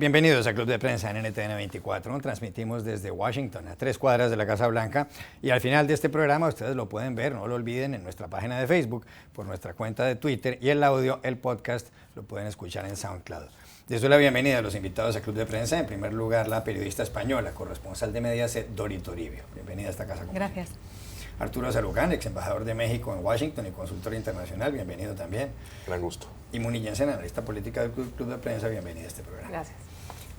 Bienvenidos a Club de Prensa en NTN 24. Transmitimos desde Washington, a 3 cuadras de la Casa Blanca. Y al final de este programa ustedes lo pueden ver, no lo olviden, en nuestra página de Facebook, por nuestra cuenta de Twitter. Y el audio, el podcast, lo pueden escuchar en SoundCloud. Les doy la bienvenida a los invitados a Club de Prensa. En primer lugar, la periodista española, corresponsal de Mediaset, Dori Toribio. Bienvenida a esta casa. Gracias. Arturo Sarucán, ex embajador de México en Washington y consultor internacional. Bienvenido también. Gran gusto. Y Muni Jensen, analista política del Club de Prensa. Bienvenida a este programa. Gracias.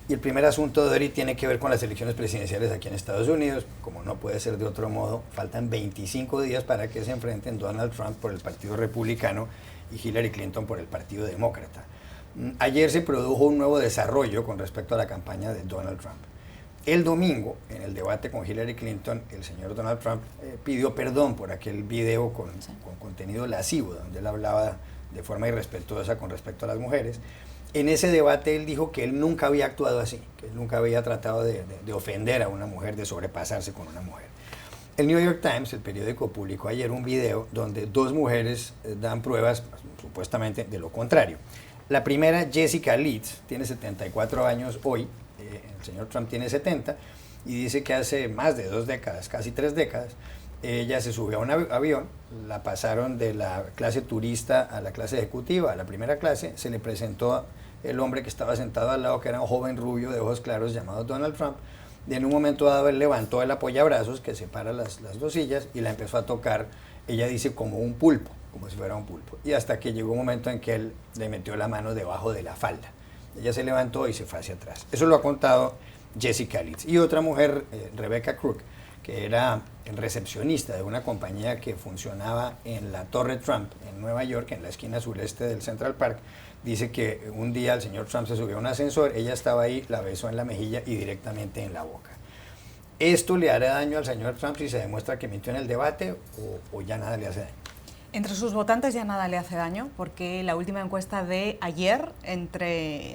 Y el primer asunto, Dori, tiene que ver con las elecciones presidenciales aquí en Estados Unidos. Como no puede ser de otro modo, faltan 25 días para que se enfrenten Donald Trump por el Partido Republicano y Hillary Clinton por el Partido Demócrata. Ayer se produjo un nuevo desarrollo con respecto a la campaña de Donald Trump. El domingo, en el debate con Hillary Clinton, el señor Donald Trump pidió perdón por aquel video con contenido lascivo, donde él hablaba de forma irrespetuosa con respecto a las mujeres. En ese debate él dijo que él nunca había actuado así, que él nunca había tratado de ofender a una mujer, de sobrepasarse con una mujer. El New York Times, el periódico, publicó ayer un video donde dos mujeres dan pruebas, supuestamente, de lo contrario. La primera, Jessica Leeds, tiene 74 años hoy, el señor Trump tiene 70, y dice que hace más de 2 décadas, casi 3 décadas, ella se subió a un avión, la pasaron de la clase turista a la clase ejecutiva, a la primera clase, se le presentó el hombre que estaba sentado al lado, que era un joven rubio de ojos claros llamado Donald Trump, y en un momento dado él levantó el apoyabrazos que separa las dos sillas y la empezó a tocar, ella dice, como un pulpo, como si fuera un pulpo, y hasta que llegó un momento en que él le metió la mano debajo de la falda. Ella se levantó y se fue hacia atrás. Eso lo ha contado Jessica Leeds. Y otra mujer, Rebecca Crook, que era recepcionista de una compañía que funcionaba en la Torre Trump en Nueva York, en la esquina sureste del Central Park, dice que un día el señor Trump se subió a un ascensor, ella estaba ahí, la besó en la mejilla y directamente en la boca. ¿Esto le hará daño al señor Trump si se demuestra que mintió en el debate o ya nada le hace daño? Entre sus votantes ya nada le hace daño, porque la última encuesta de ayer,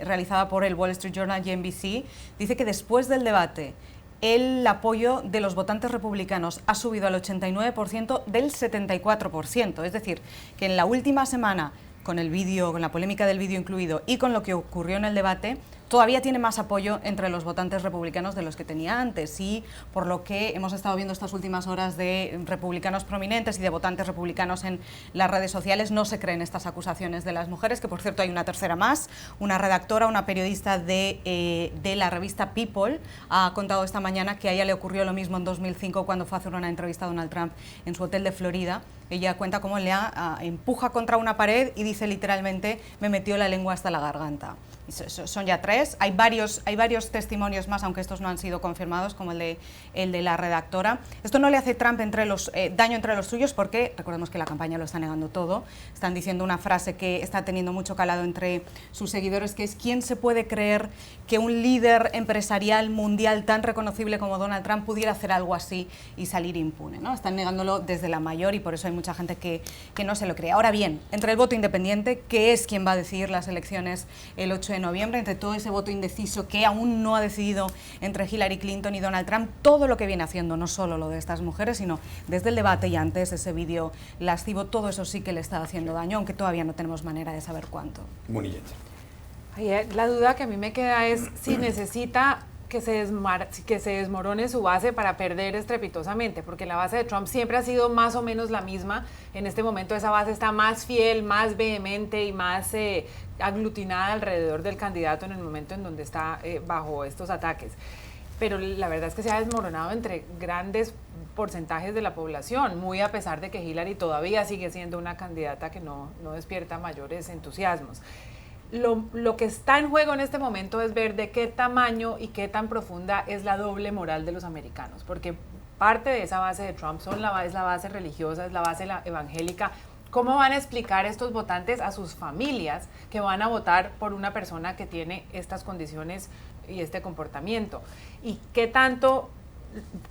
realizada por el Wall Street Journal y NBC, dice que después del debate el apoyo de los votantes republicanos ha subido al 89% del 74%. Es decir, que en la última semana, con el vídeo, con la polémica del vídeo incluido y con lo que ocurrió en el debate, todavía tiene más apoyo entre los votantes republicanos de los que tenía antes, y por lo que hemos estado viendo estas últimas horas de republicanos prominentes y de votantes republicanos en las redes sociales, no se creen estas acusaciones de las mujeres, que por cierto hay una tercera más, una redactora, una periodista de la revista People, ha contado esta mañana que a ella le ocurrió lo mismo en 2005 cuando fue a hacer una entrevista a Donald Trump en su hotel de Florida. Ella cuenta cómo le empuja contra una pared y dice literalmente, me metió la lengua hasta la garganta. Son ya 3, hay varios testimonios más, aunque estos no han sido confirmados, como el de la redactora. Esto no le hace Trump daño entre los suyos, porque recordemos que la campaña lo está negando todo. Están diciendo una frase que está teniendo mucho calado entre sus seguidores, que es: ¿quién se puede creer que un líder empresarial mundial tan reconocible como Donald Trump pudiera hacer algo así y salir impune, ¿no? Están negándolo desde la mayor, y por eso hay mucha gente que no se lo cree. Ahora bien, entre el voto independiente, que es quien va a decidir las elecciones el 8 de noviembre, entre todo ese voto indeciso que aún no ha decidido entre Hillary Clinton y Donald Trump, todo lo que viene haciendo, no solo lo de estas mujeres, sino desde el debate y antes, ese vídeo lascivo, todo eso sí que le está haciendo daño, aunque todavía no tenemos manera de saber cuánto. Muy bien. La duda que a mí me queda es si necesita que se desmorone su base para perder estrepitosamente, porque la base de Trump siempre ha sido más o menos la misma. En este momento esa base está más fiel, más vehemente y más aglutinada alrededor del candidato en el momento en donde está bajo estos ataques. Pero la verdad es que se ha desmoronado entre grandes porcentajes de la población, muy a pesar de que Hillary todavía sigue siendo una candidata que no despierta mayores entusiasmos. Lo que está en juego en este momento es ver de qué tamaño y qué tan profunda es la doble moral de los americanos, porque parte de esa base de Trump es la base religiosa, es la base evangélica. ¿Cómo van a explicar estos votantes a sus familias que van a votar por una persona que tiene estas condiciones y este comportamiento? ¿Y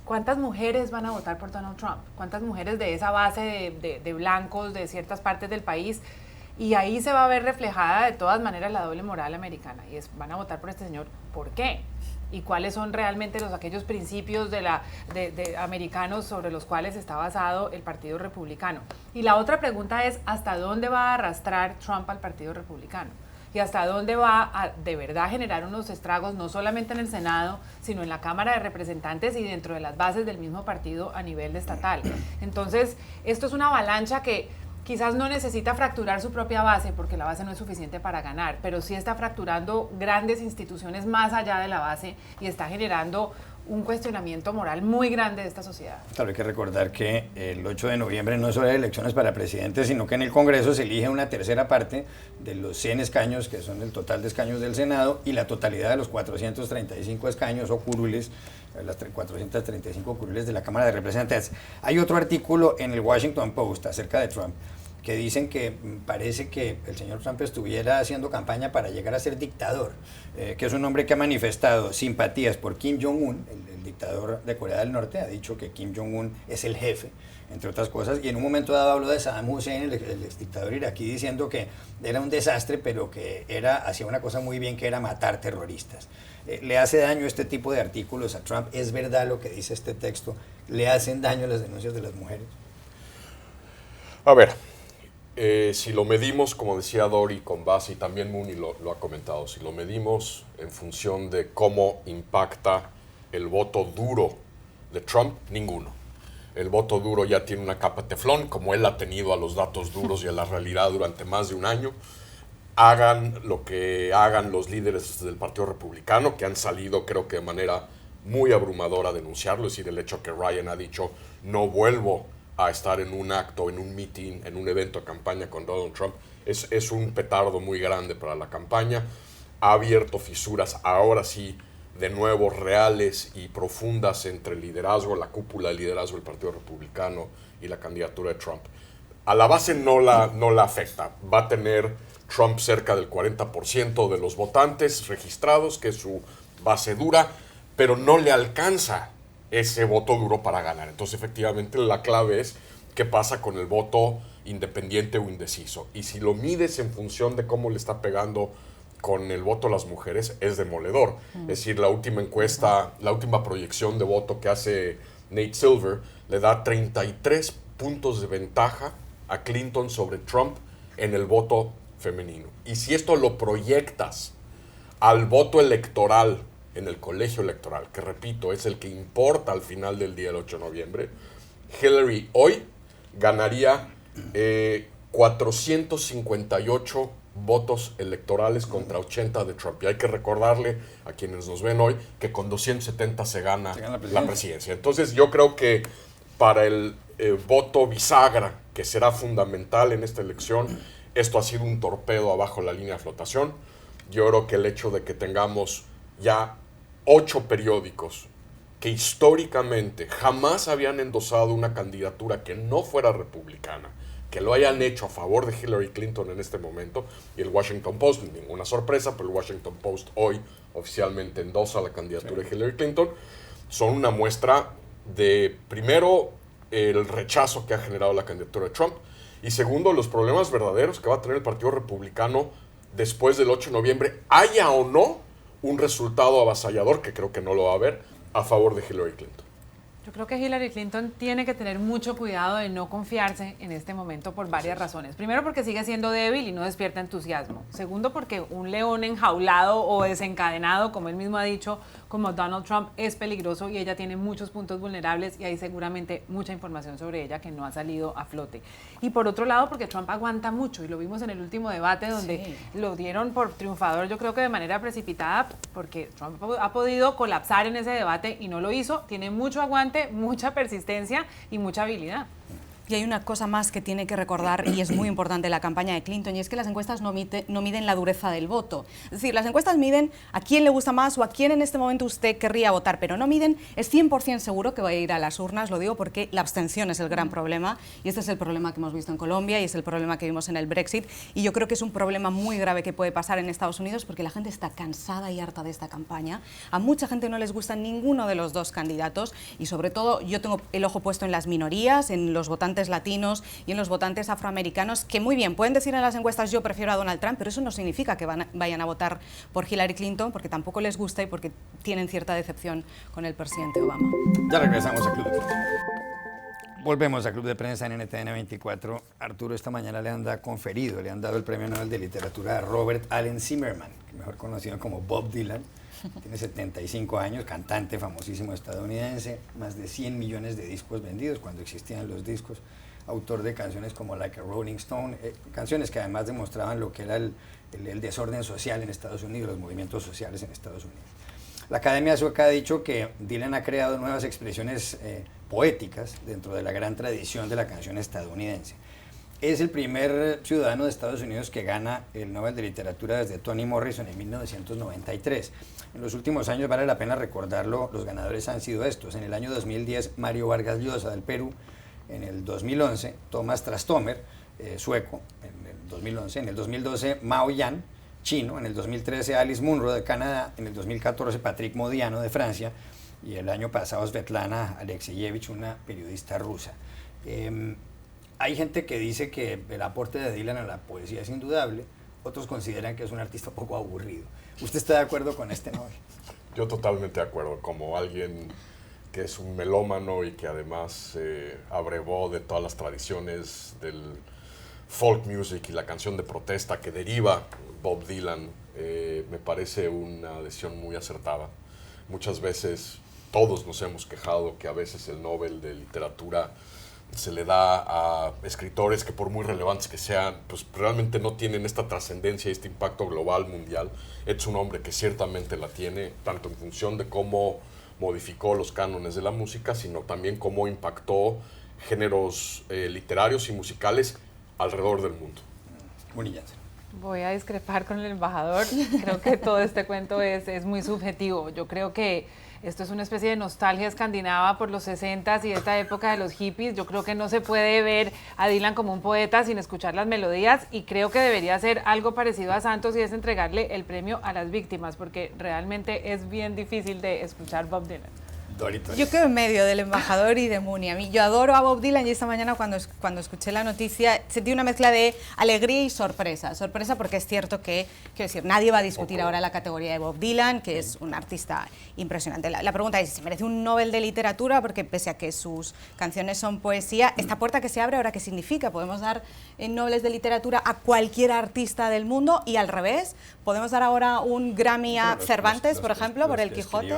cuántas mujeres van a votar por Donald Trump? ¿Cuántas mujeres de esa base de blancos de ciertas partes del país? Y ahí se va a ver reflejada de todas maneras la doble moral americana, y van a votar por este señor, ¿por qué? ¿Y cuáles son realmente aquellos principios de americanos sobre los cuales está basado el Partido Republicano? Y la otra pregunta es, ¿hasta dónde va a arrastrar Trump al Partido Republicano? y hasta dónde va a de verdad generar unos estragos, no solamente en el Senado, sino en la Cámara de Representantes y dentro de las bases del mismo partido a nivel estatal. Entonces, esto es una avalancha que quizás no necesita fracturar su propia base, porque la base no es suficiente para ganar, pero sí está fracturando grandes instituciones más allá de la base y está generando un cuestionamiento moral muy grande de esta sociedad. Claro, hay que recordar que el 8 de noviembre no solo hay elecciones para presidente, sino que en el Congreso se elige una tercera parte de los 100 escaños, que son el total de escaños del Senado, y la totalidad de los 435 escaños o curules, las 435 curules de la Cámara de Representantes. Hay otro artículo en el Washington Post acerca de Trump, que dicen que parece que el señor Trump estuviera haciendo campaña para llegar a ser dictador, que es un hombre que ha manifestado simpatías por Kim Jong-un, el dictador de Corea del Norte, ha dicho que Kim Jong-un es el jefe, entre otras cosas, y en un momento dado habló de Saddam Hussein, el exdictador iraquí, diciendo que era un desastre, pero que hacía una cosa muy bien, que era matar terroristas. ¿Le hace daño este tipo de artículos a Trump? ¿Es verdad lo que dice este texto? ¿Le hacen daño las denuncias de las mujeres? A ver, si lo medimos, como decía Dori, con base, y también Mooney lo ha comentado, si lo medimos en función de cómo impacta el voto duro de Trump, ninguno. El voto duro ya tiene una capa de teflón, como él ha tenido a los datos duros y a la realidad durante más de un año. Hagan lo que hagan los líderes del Partido Republicano, que han salido, creo que de manera muy abrumadora, a denunciarlo. Es decir, el hecho que Ryan ha dicho, no vuelvo a estar en un acto, en un meeting, en un evento de campaña con Donald Trump, es un petardo muy grande para la campaña. Ha abierto fisuras, ahora sí, de nuevo reales y profundas entre el liderazgo, la cúpula del liderazgo del Partido Republicano y la candidatura de Trump. A la base no la afecta. Va a tener Trump cerca del 40% de los votantes registrados, que es su base dura, pero no le alcanza ese voto duro para ganar. Entonces, efectivamente, la clave es qué pasa con el voto independiente o indeciso. Y si lo mides en función de cómo le está pegando con el voto a las mujeres, es demoledor. Es decir, la última encuesta, la última proyección de voto que hace Nate Silver le da 33 puntos de ventaja a Clinton sobre Trump en el voto femenino. Y si esto lo proyectas al voto electoral en el colegio electoral, que repito, es el que importa al final del día, el 8 de noviembre, Hillary hoy ganaría 458 votos electorales contra 80 de Trump. Y hay que recordarle a quienes nos ven hoy que con 270 se gana la presidencia. Entonces yo creo que para el voto bisagra, que será fundamental en esta elección, esto ha sido un torpedo abajo la línea de flotación. Yo creo que el hecho de que tengamos ya 8 periódicos que históricamente jamás habían endosado una candidatura que no fuera republicana, que lo hayan hecho a favor de Hillary Clinton en este momento, y el Washington Post, ninguna sorpresa, pero el Washington Post hoy oficialmente endosa la candidatura de Hillary Clinton, son una muestra de, primero, el rechazo que ha generado la candidatura de Trump, y segundo, los problemas verdaderos que va a tener el Partido Republicano después del 8 de noviembre, haya o no un resultado avasallador, que creo que no lo va a haber, a favor de Hillary Clinton. Yo creo que Hillary Clinton tiene que tener mucho cuidado de no confiarse en este momento por varias razones. Primero, porque sigue siendo débil y no despierta entusiasmo. Segundo, porque un león enjaulado o desencadenado, como él mismo ha dicho, como Donald Trump, es peligroso y ella tiene muchos puntos vulnerables y hay seguramente mucha información sobre ella que no ha salido a flote. Y por otro lado, porque Trump aguanta mucho y lo vimos en el último debate donde lo dieron por triunfador, yo creo que de manera precipitada, porque Trump ha podido colapsar en ese debate y no lo hizo. Tiene mucho aguante, mucha persistencia y mucha habilidad. Y hay una cosa más que tiene que recordar, y es muy importante en la campaña de Clinton, y es que las encuestas no miden la dureza del voto. Es decir, las encuestas miden a quién le gusta más o a quién en este momento usted querría votar, pero no miden, es 100% seguro que va a ir a las urnas, lo digo porque la abstención es el gran problema, y este es el problema que hemos visto en Colombia, y es el problema que vimos en el Brexit, y yo creo que es un problema muy grave que puede pasar en Estados Unidos, porque la gente está cansada y harta de esta campaña. A mucha gente no les gusta ninguno de los dos candidatos, y sobre todo yo tengo el ojo puesto en las minorías, en los votantes latinos y en los votantes afroamericanos, que muy bien, pueden decir en las encuestas yo prefiero a Donald Trump, pero eso no significa que vayan a votar por Hillary Clinton, porque tampoco les gusta y porque tienen cierta decepción con el presidente Obama. Ya regresamos a Club de Cuervos. Volvemos a Club de Prensa en NTN 24. Arturo, esta mañana le han dado el Premio Nobel de Literatura a Robert Allen Zimmerman, mejor conocido como Bob Dylan. Tiene 75 años, cantante famosísimo estadounidense, más de 100 millones de discos vendidos cuando existían los discos, autor de canciones como Like a Rolling Stone, canciones que además demostraban lo que era el desorden social en Estados Unidos, los movimientos sociales en Estados Unidos. La Academia Sueca ha dicho que Dylan ha creado nuevas expresiones poéticas dentro de la gran tradición de la canción estadounidense. Es el primer ciudadano de Estados Unidos que gana el Nobel de Literatura desde Toni Morrison en 1993. En los últimos años, vale la pena recordarlo, los ganadores han sido estos. En el año 2010, Mario Vargas Llosa del Perú. En el 2011, Thomas Trastomer, sueco, en el 2011. En el 2012, Mao Yan, chino. En el 2013, Alice Munro de Canadá. En el 2014, Patrick Modiano de Francia. Y el año pasado, Svetlana Alexievich, una periodista rusa. Hay gente que dice que el aporte de Dylan a la poesía es indudable, otros consideran que es un artista un poco aburrido. ¿Usted está de acuerdo con este Nobel? Yo totalmente de acuerdo, como alguien que es un melómano y que además abrevó de todas las tradiciones del folk music y la canción de protesta que deriva Bob Dylan, me parece una decisión muy acertada. Muchas veces todos nos hemos quejado que a veces el Nobel de Literatura se le da a escritores que por muy relevantes que sean, pues realmente no tienen esta trascendencia y este impacto global, mundial. Es un hombre que ciertamente la tiene, tanto en función de cómo modificó los cánones de la música, sino también cómo impactó géneros literarios y musicales alrededor del mundo. Voy a discrepar con el embajador. Creo que todo este cuento es muy subjetivo. Yo creo que esto es una especie de nostalgia escandinava por los 60s y esta época de los hippies. Yo creo que no se puede ver a Dylan como un poeta sin escuchar las melodías, y creo que debería ser algo parecido a Santos, y es entregarle el premio a las víctimas, porque realmente es bien difícil de escuchar Bob Dylan. Yo quedo en medio del embajador y de Muni. Yo adoro a Bob Dylan, y esta mañana cuando escuché la noticia sentí una mezcla de alegría y sorpresa. Sorpresa porque es cierto que, quiero decir, nadie va a discutir ahora la categoría de Bob Dylan, que es un artista impresionante. La pregunta es si merece un Nobel de Literatura, porque pese a que sus canciones son poesía, esta puerta que se abre ahora, ¿qué significa? Podemos dar Nobeles de Literatura a cualquier artista del mundo, y al revés, podemos dar ahora un Grammy a Cervantes, por ejemplo, por El Quijote.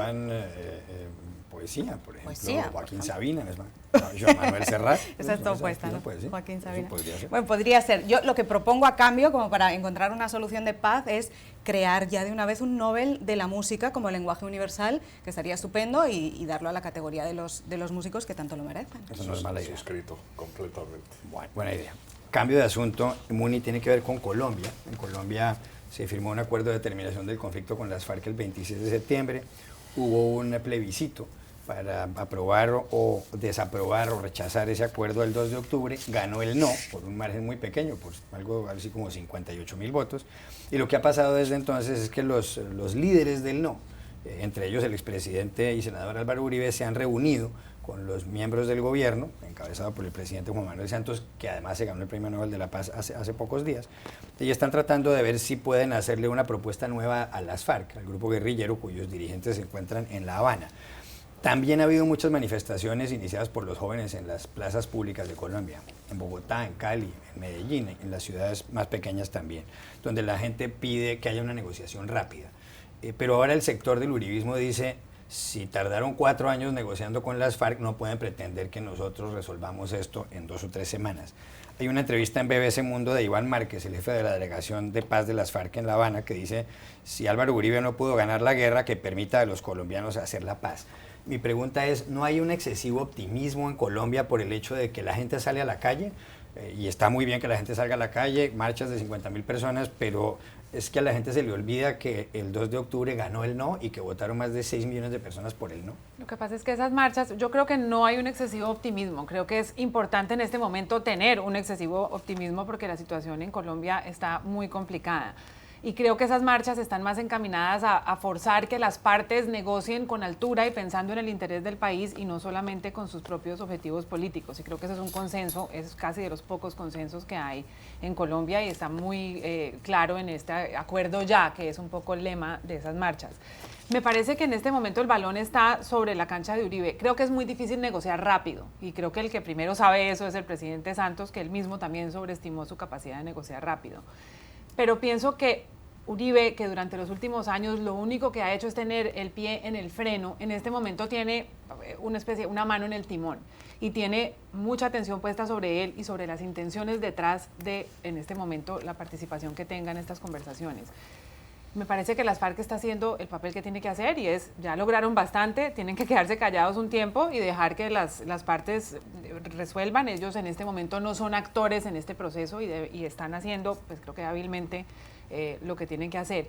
Poesía, por ejemplo, poesía, Joaquín Sabina, Joan Manuel Serrat. Esa está opuesta, ¿no? Joaquín Sabina. Bueno, podría ser. Yo lo que propongo a cambio, como para encontrar una solución de paz, es crear ya de una vez un Nobel de la música como lenguaje universal, que estaría estupendo, y darlo a la categoría de los músicos que tanto lo merecen. Eso no es mala idea. Suscrito completamente. Buena idea. Cambio de asunto, Muni, tiene que ver con Colombia. En Colombia se firmó un acuerdo de terminación del conflicto con las FARC el 26 de septiembre. Hubo un plebiscito para aprobar o desaprobar o rechazar ese acuerdo el 2 de octubre, ganó el no, por un margen muy pequeño, por algo así como 58.000 votos, y lo que ha pasado desde entonces es que los líderes del no, entre ellos el expresidente y senador Álvaro Uribe, se han reunido con los miembros del gobierno, encabezado por el presidente Juan Manuel Santos, que además se ganó el Premio Nobel de la Paz hace pocos días, y están tratando de ver si pueden hacerle una propuesta nueva a las FARC, al grupo guerrillero cuyos dirigentes se encuentran en La Habana. También ha habido muchas manifestaciones iniciadas por los jóvenes en las plazas públicas de Colombia, en Bogotá, en Cali, en Medellín, en las ciudades más pequeñas también, donde la gente pide que haya una negociación rápida. Pero ahora el sector del uribismo dice, si tardaron 4 años negociando con las FARC, no pueden pretender que nosotros resolvamos esto en 2 o 3 semanas. Hay una entrevista en BBC Mundo de Iván Márquez, el jefe de la delegación de paz de las FARC en La Habana, que dice, si Álvaro Uribe no pudo ganar la guerra, que permita a los colombianos hacer la paz. Mi pregunta es, ¿no hay un excesivo optimismo en Colombia por el hecho de que la gente sale a la calle? Y está muy bien que la gente salga a la calle, marchas de 50.000 personas, pero es que a la gente se le olvida que el 2 de octubre ganó el no y que votaron más de 6 millones de personas por el no. Lo que pasa es que esas marchas, yo creo que no hay un excesivo optimismo. Creo que es importante en este momento tener un excesivo optimismo porque la situación en Colombia está muy complicada. Y creo que esas marchas están más encaminadas a forzar que las partes negocien con altura y pensando en el interés del país y no solamente con sus propios objetivos políticos. Y creo que ese es un consenso, es casi de los pocos consensos que hay en Colombia y está muy claro en este acuerdo ya, que es un poco el lema de esas marchas. Me parece que en este momento el balón está sobre la cancha de Uribe. Creo que es muy difícil negociar rápido y creo que el que primero sabe eso es el presidente Santos, que él mismo también sobreestimó su capacidad de negociar rápido. Pero pienso que Uribe, que durante los últimos años lo único que ha hecho es tener el pie en el freno, en este momento tiene una mano en el timón y tiene mucha atención puesta sobre él y sobre las intenciones detrás de, en este momento, la participación que tenga en estas conversaciones. Me parece que las FARC está haciendo el papel que tiene que hacer y es, ya lograron bastante, tienen que quedarse callados un tiempo y dejar que las partes resuelvan. Ellos en este momento no son actores en este proceso y están haciendo, pues creo que hábilmente, lo que tienen que hacer.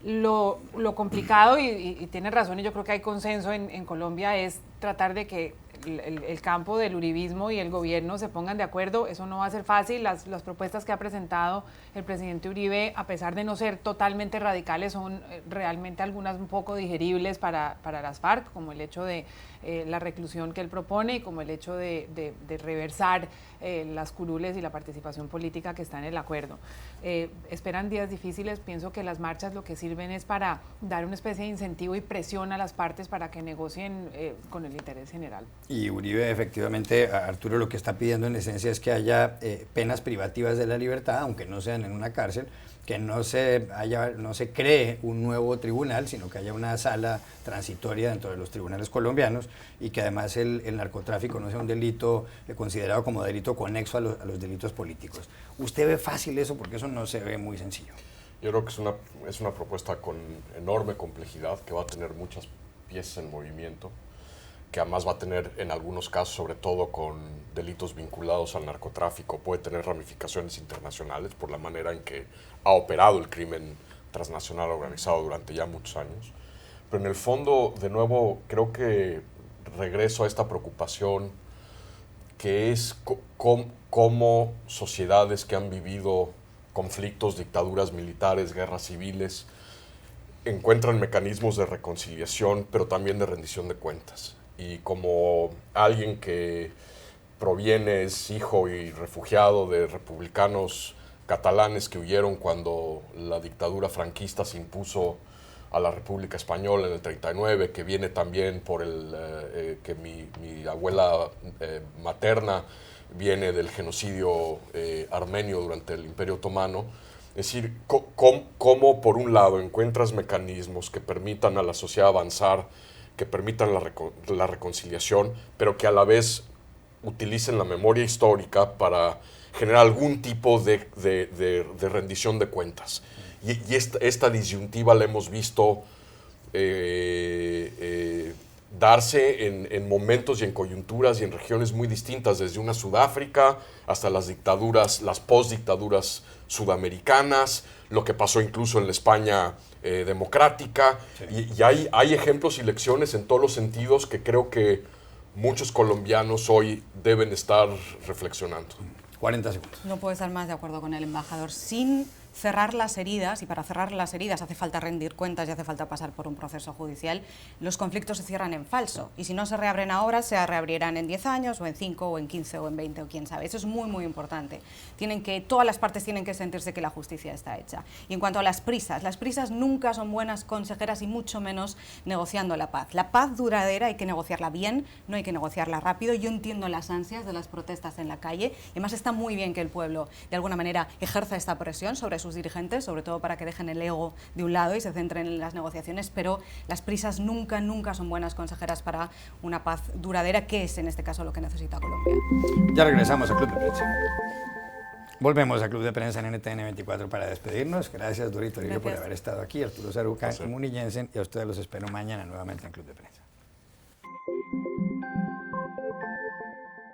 Lo complicado, y tiene razón, y yo creo que hay consenso en Colombia, es tratar de que el campo del uribismo y el gobierno se pongan de acuerdo. Eso no va a ser fácil. Las propuestas que ha presentado el presidente Uribe, a pesar de no ser totalmente radicales, son realmente algunas un poco digeribles para las FARC, como el hecho de la reclusión que él propone y como el hecho de reversar las curules y la participación política que está en el acuerdo. Esperan días difíciles. Pienso que las marchas lo que sirven es para dar una especie de incentivo y presión a las partes para que negocien con el interés general. Y Uribe, efectivamente, Arturo, lo que está pidiendo en esencia es que haya penas privativas de la libertad, aunque no sean en una cárcel, que no se cree un nuevo tribunal, sino que haya una sala transitoria dentro de los tribunales colombianos y que además el narcotráfico no sea un delito considerado como delito conexo a los delitos políticos. ¿Usted ve fácil eso? Porque eso no se ve muy sencillo. Yo creo que es una propuesta con enorme complejidad que va a tener muchas piezas en movimiento, que además va a tener en algunos casos, sobre todo con delitos vinculados al narcotráfico, puede tener ramificaciones internacionales por la manera en que ha operado el crimen transnacional organizado durante ya muchos años. Pero en el fondo, de nuevo, creo que regreso a esta preocupación que es cómo sociedades que han vivido conflictos, dictaduras militares, guerras civiles, encuentran mecanismos de reconciliación, pero también de rendición de cuentas. Y como alguien que proviene, es hijo y refugiado de republicanos catalanes que huyeron cuando la dictadura franquista se impuso a la República Española en el 39, que viene también por que mi abuela materna viene del genocidio armenio durante el Imperio Otomano. Es decir, cómo por un lado encuentras mecanismos que permitan a la sociedad avanzar, que permitan la reconciliación, pero que a la vez utilicen la memoria histórica para generar algún tipo de rendición de cuentas. Y esta disyuntiva la hemos visto darse en momentos y en coyunturas y en regiones muy distintas, desde una Sudáfrica hasta las dictaduras, las postdictaduras sudamericanas, lo que pasó incluso en la España democrática. Sí. Y hay ejemplos y lecciones en todos los sentidos que creo que muchos colombianos hoy deben estar reflexionando. 40 segundos. No puedo estar más de acuerdo con el embajador. Sin cerrar las heridas, y para cerrar las heridas hace falta rendir cuentas y hace falta pasar por un proceso judicial, los conflictos se cierran en falso. Y si no se reabren ahora, se reabrirán en 10 años, o en 5, o en 15, o en 20, o quién sabe. Eso es muy, muy importante. Todas las partes tienen que sentirse que la justicia está hecha. Y en cuanto a las prisas nunca son buenas consejeras y mucho menos negociando la paz. La paz duradera hay que negociarla bien, no hay que negociarla rápido. Yo entiendo las ansias de las protestas en la calle. Y además está muy bien que el pueblo, de alguna manera, ejerza esta presión sobre sus dirigentes, sobre todo para que dejen el ego de un lado y se centren en las negociaciones, pero las prisas nunca son buenas consejeras para una paz duradera, que es en este caso lo que necesita Colombia. Ya regresamos a Club de Prensa. Volvemos a Club de Prensa en NTN 24 para despedirnos. Gracias, Dorito Uribe, por haber estado aquí, Arturo Sarucán y Muni Jensen, y a ustedes los espero mañana nuevamente en Club de Prensa.